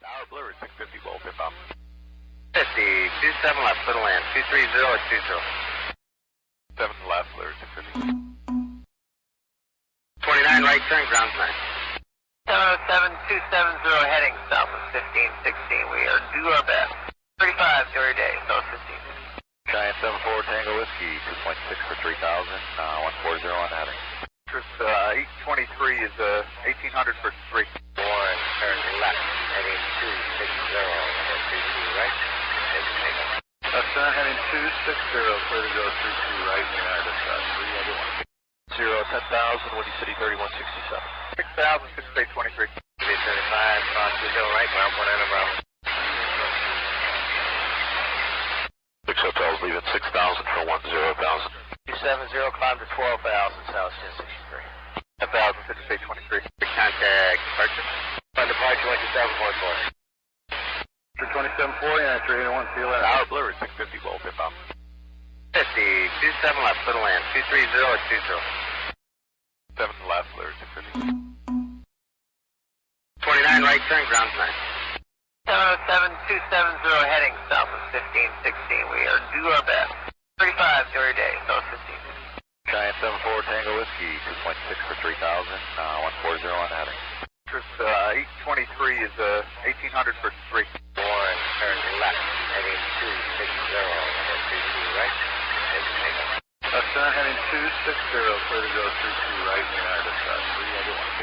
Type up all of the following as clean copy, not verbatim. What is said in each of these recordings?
Tower Blue, 650 Bolt, inbound. 50, 27 left, little land, 230 at 20. 7 left, Blue, 650. 29 right turn, ground 9. 707, 270 heading south of 1516. We are due our best. 35 to your day, south 15. Giant 74 Tango Whiskey, 2.6 for 3,000, 140 on heading. Interest 823 is 1800 for 3. 1, turn left, heading 260, 32 right. Left turn heading 260, clear to go 32 right, United, 3 other 1. 0, 10,000, Windy City 3167. 6,000, 6823. 35, cross 20 right, ground 1 and around. 6 hotels leaving 6,000 for 10,000. 270, climb to 12,000, south 1063. 1,000, 6823. Contact departure. On departure, 12744. 274, yeah, 381, see you later. Tower Blue, 650 Bolt, inbound. 50, 27 left, little land, 230 at 20. 7 left, Blue, 650. 29 right turn, ground 9. 707, 270 heading south of 1516. We are due our best. 35 to your day, south 15. Giant 74 Tango Whiskey, 2.6 for 3,000, 140 on heading. Interest 823 is 1800 for 3. 1, turn left, heading 260, 32 right. Left turn heading 260, clear to go 32 right, United, 3 other 1.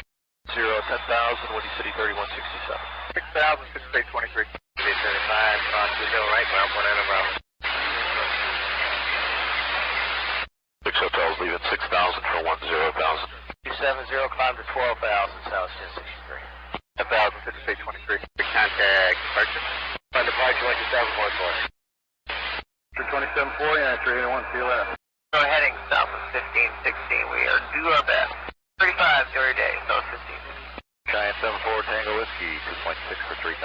0, 10,000, Windy City 3167. 6,000, 6823. 35, cross 20 right, ground 1 and around. 6 hotels leaving 6,000 for 10,000. 270, climb to 12,000, south 1063. 1,000, 6823. Contact departure. On departure, 12744. 274, yeah, 381, see you later. So heading south of 1516. We are due our best. 35 to your day, south 15. Giant 74 Tango Whiskey, 2.6 for 3,000,